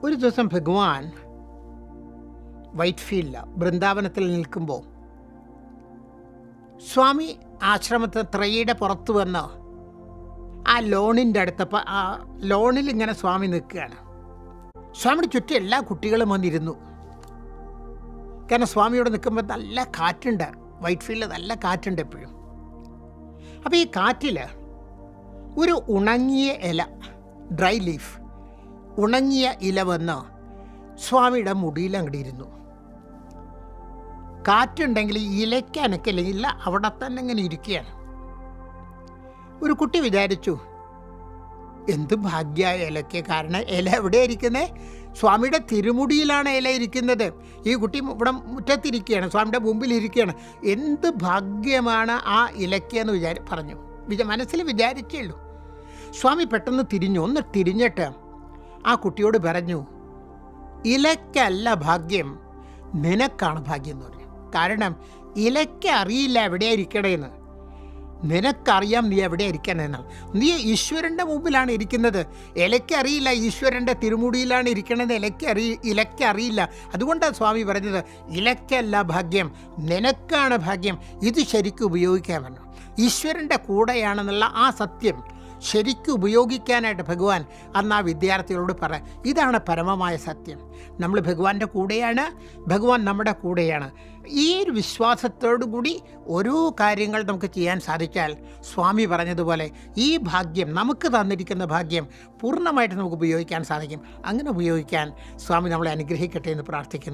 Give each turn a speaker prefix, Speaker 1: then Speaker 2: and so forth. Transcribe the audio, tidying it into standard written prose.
Speaker 1: ഒരു ദിവസം ഭഗവാൻ വൈറ്റ്ഫീൽഡിൽ വൃന്ദാവനത്തിൽ നിൽക്കുമ്പോൾ സ്വാമി ആശ്രമത്തിൽ ത്രയയുടെ പുറത്ത് വന്ന് ആ ലോണിൻ്റെ അടുത്തപ്പോൾ ആ ലോണിൽ ഇങ്ങനെ സ്വാമി നിൽക്കുകയാണ്. സ്വാമിയുടെ ചുറ്റും എല്ലാ കുട്ടികളും വന്നിരുന്നു. കാരണം സ്വാമിയോട് നിൽക്കുമ്പോൾ നല്ല കാറ്റുണ്ട്, വൈറ്റ്ഫീൽഡിൽ നല്ല കാറ്റുണ്ട് എപ്പോഴും. അപ്പോൾ ഈ കാറ്റിൽ ഒരു ഉണങ്ങിയ ഇല, ഡ്രൈ ലീഫ്, ഉണങ്ങിയ ഇല വന്ന് സ്വാമിയുടെ മുടിയിൽ അങ്ങോട്ട് ഇരുന്നു. കാറ്റുണ്ടെങ്കിൽ ഇലയ്ക്ക് അനക്കില്ലെങ്കിൽ ഇല്ല, അവിടെ തന്നെ ഇങ്ങനെ ഇരിക്കുകയാണ്. ഒരു കുട്ടി വിചാരിച്ചു, എന്ത് ഭാഗ്യമായ ഇലയ്ക്ക്, കാരണം ഇല എവിടെ ഇരിക്കുന്നത്? സ്വാമിയുടെ തിരുമുടിയിലാണ് ഇല ഇരിക്കുന്നത്. ഈ കുട്ടി ഇവിടെ മുറ്റത്തിരിക്കുകയാണ്, സ്വാമിയുടെ മുമ്പിലിരിക്കുകയാണ്. എന്ത് ഭാഗ്യമാണ് ആ ഇലയ്ക്ക് എന്ന് പറഞ്ഞു. മനസ്സിൽ വിചാരിച്ചേ ഉള്ളൂ. സ്വാമി പെട്ടെന്ന് തിരിഞ്ഞു. ഒന്ന് തിരിഞ്ഞിട്ട് ആ കുട്ടിയോട് പറഞ്ഞു, ഇലയ്ക്കല്ല ഭാഗ്യം, നിനക്കാണ് ഭാഗ്യം എന്ന് പറഞ്ഞു. കാരണം ഇലയ്ക്ക് അറിയില്ല എവിടെയാണ് ഇരിക്കണേന്ന്, നിനക്കറിയാം നീ എവിടെ ഇരിക്കണമെന്നാണ്. നീ ഈശ്വരൻ്റെ മുമ്പിലാണ് ഇരിക്കുന്നത്. ഇലയ്ക്കറിയില്ല ഈശ്വരൻ്റെ തിരുമുടിയിലാണ് ഇരിക്കണത്, ഇലയ്ക്കറിയില്ല. അതുകൊണ്ടാണ് സ്വാമി പറഞ്ഞത്, ഇലയ്ക്കല്ല ഭാഗ്യം, നിനക്കാണ് ഭാഗ്യം. ഇത് ശരിക്കും ഉപയോഗിക്കാമെന്ന്. ഈശ്വരൻ്റെ കൂടെയാണെന്നുള്ള ആ സത്യം ശരിക്കും ഉപയോഗിക്കാനായിട്ട് ഭഗവാൻ അന്ന് ആ വിദ്യാർത്ഥികളോട് ഇതാണ് പരമമായ സത്യം. നമ്മൾ ഭഗവാന്റെ കൂടെയാണ്, ഭഗവാൻ നമ്മുടെ കൂടെയാണ്. ഈ ഒരു വിശ്വാസത്തോടു കൂടി ഓരോ കാര്യങ്ങൾ നമുക്ക് ചെയ്യാൻ സാധിച്ചാൽ സ്വാമി പറഞ്ഞതുപോലെ ഈ ഭാഗ്യം, നമുക്ക് തന്നിരിക്കുന്ന ഭാഗ്യം പൂർണ്ണമായിട്ട് നമുക്ക് ഉപയോഗിക്കാൻ സാധിക്കും. അങ്ങനെ ഉപയോഗിക്കാൻ സ്വാമി നമ്മളെ അനുഗ്രഹിക്കട്ടെ എന്ന് പ്രാർത്ഥിക്കുന്നു.